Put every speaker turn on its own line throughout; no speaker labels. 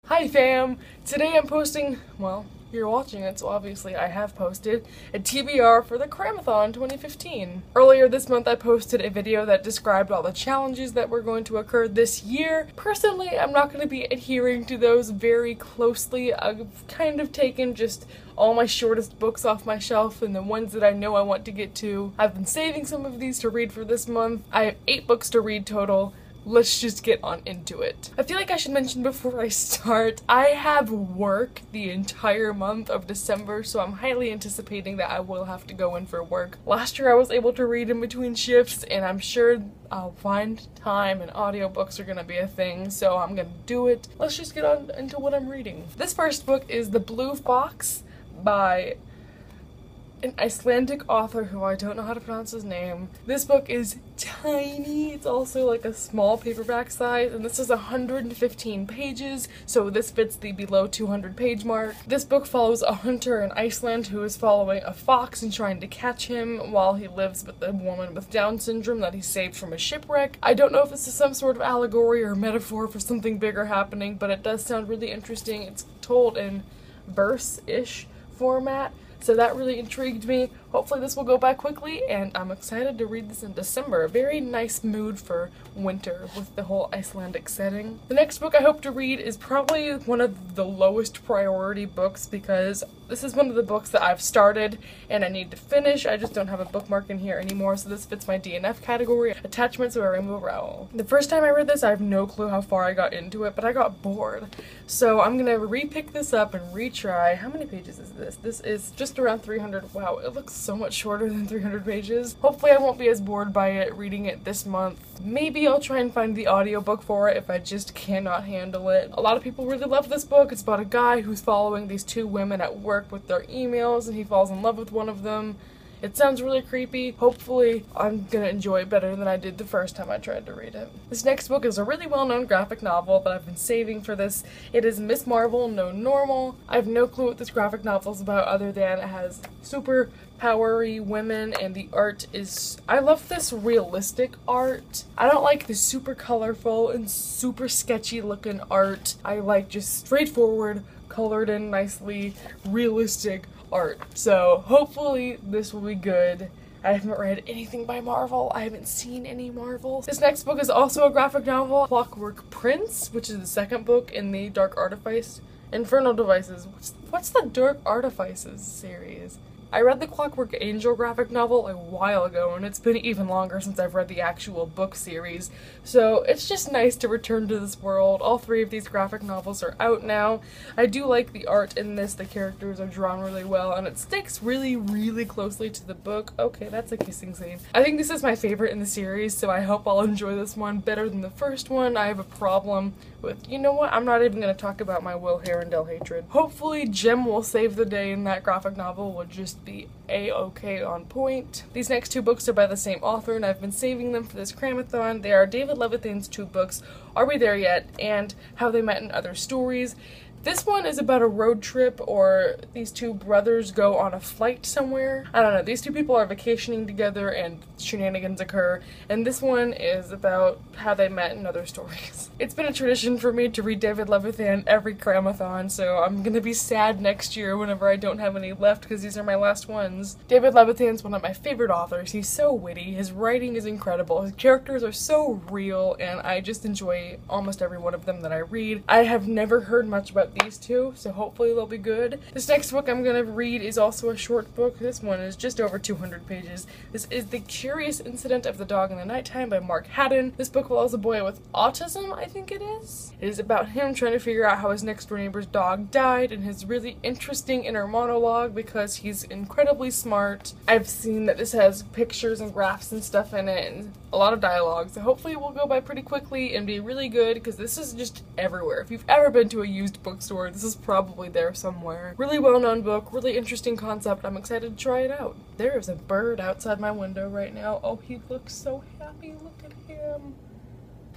Hi fam! Today I'm posting, well, you're watching it, so obviously I have posted a TBR for the CRAMATHON 2015. Earlier this month I posted a video that described all the challenges that were going to occur this year. Personally, I'm not going to be adhering to those very closely. I've kind of taken just all my shortest books off my shelf and the ones that I know I want to get to. I've been saving some of these to read for this month. I have 8 books to read total. Let's just get on into it. I feel like I should mention before I start, I have work the entire month of December, so I'm highly anticipating that I will have to go in for work. Last year I was able to read in between shifts, and I'm sure I'll find time and audiobooks are gonna be a thing, so I'm gonna do it. Let's just get on into what I'm reading. This first book is The Blue Fox by an Icelandic author who I don't know how to pronounce his name. This book is tiny. It's also like a small paperback size, and this is 115 pages, so this fits the below 200 page mark. This book follows a hunter in Iceland who is following a fox and trying to catch him while he lives with a woman with Down syndrome that he saved from a shipwreck. I don't know if this is some sort of allegory or metaphor for something bigger happening, but it does sound really interesting. It's told in verse-ish format, so that really intrigued me. Hopefully this will go by quickly, and I'm excited to read this in December. A very nice mood for winter with the whole Icelandic setting. The next book I hope to read is probably one of the lowest priority books because this is one of the books that I've started and I need to finish. I just don't have a bookmark in here anymore, so this fits my DNF category, Attachments of a Rainbow Rowell. The first time I read this, I have no clue how far I got into it, but I got bored. So I'm gonna re-pick this up and retry. How many pages is this? This is just around 300. Wow, it looks so much shorter than 300 pages. Hopefully I won't be as bored by it reading it this month. Maybe I'll try and find the audiobook for it if I just cannot handle it. A lot of people really love this book. It's about a guy who's following these 2 women at work with their emails, and he falls in love with one of them. It sounds really creepy. Hopefully I'm gonna enjoy it better than I did the first time I tried to read it. This next book is a really well-known graphic novel that I've been saving for this. It is Miss Marvel, No Normal. I have no clue what this graphic novel is about other than it has super powery women and the art is... I love this realistic art. I don't like the super colorful and super sketchy looking art. I like just straightforward, colored in nicely, realistic art. So hopefully this will be good. I haven't read anything by Marvel. I haven't seen any Marvel. This next book is also a graphic novel, Clockwork Prince, which is the second book in the Dark Artifice Infernal Devices. What's the Dark Artifices series? I read the Clockwork Angel graphic novel a while ago, and it's been even longer since I've read the actual book series, so it's just nice to return to this world. All 3 of these graphic novels are out now. I do like the art in this, the characters are drawn really well, and it sticks really, really closely to the book. Okay, that's a kissing scene. I think this is my favorite in the series, so I hope I'll enjoy this one better than the first one. I have a problem with, you know what, I'm not even going to talk about my Will Herondale hatred. Hopefully Jem will save the day and that graphic novel will just be a-okay on point. These next 2 books are by the same author, and I've been saving them for this CRAMATHON. They are David Levithan's 2 books, Are We There Yet? And How They Met in Other Stories. This one is about a road trip, or these 2 brothers go on a flight somewhere. I don't know, these 2 people are vacationing together and shenanigans occur, and this one is about how they met in other stories. It's been a tradition for me to read David Levithan every CRAMATHON, so I'm gonna be sad next year whenever I don't have any left because these are my last ones. David Levithan's one of my favorite authors. He's so witty, his writing is incredible, his characters are so real, and I just enjoy almost every one of them that I read. I have never heard much about these 2, so hopefully they'll be good. This next book I'm gonna read is also a short book. This one is just over 200 pages. This is The Curious Incident of the Dog in the Nighttime by Mark Haddon. This book follows a boy with autism, I think it is. It is about him trying to figure out how his next door neighbor's dog died, and his really interesting inner monologue because he's incredibly smart. I've seen that this has pictures and graphs and stuff in it and a lot of dialogue, so hopefully it will go by pretty quickly and be really good because this is just everywhere. If you've ever been to a used bookstore, this is probably there somewhere. Really well-known book, really interesting concept. I'm excited to try it out. There is a bird outside my window right now. Oh, he looks so happy. Look at him.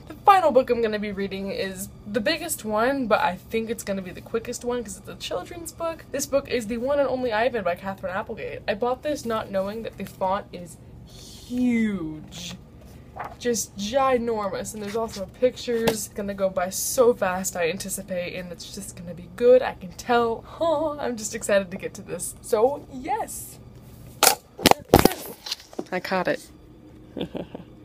The final book I'm going to be reading is the biggest one, but I think it's going to be the quickest one because it's a children's book. This book is The One and Only Ivan by Catherine Applegate. I bought this not knowing that the font is huge. just ginormous, and there's also pictures. It's gonna go by so fast, I anticipate, and it's just gonna be good. I can tell. Oh, I'm just excited to get to this. So yes, I caught it.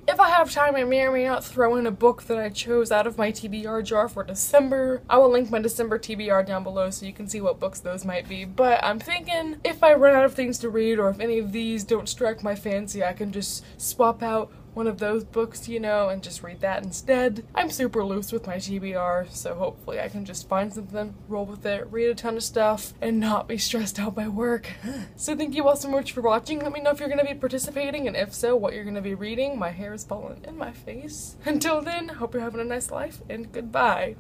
If I have time, I may or may not throw in a book that I chose out of my TBR jar for December. I will link my December TBR down below so you can see what books those might be. But I'm thinking if I run out of things to read, or if any of these don't strike my fancy, I can just swap out one of those books, you know, and just read that instead. I'm super loose with my TBR, so hopefully I can just find something, roll with it, read a ton of stuff, and not be stressed out by work. So thank you all so much for watching. Let me know if you're going to be participating, and if so, what you're going to be reading. My hair is falling in my face. Until then, hope you're having a nice life, and goodbye.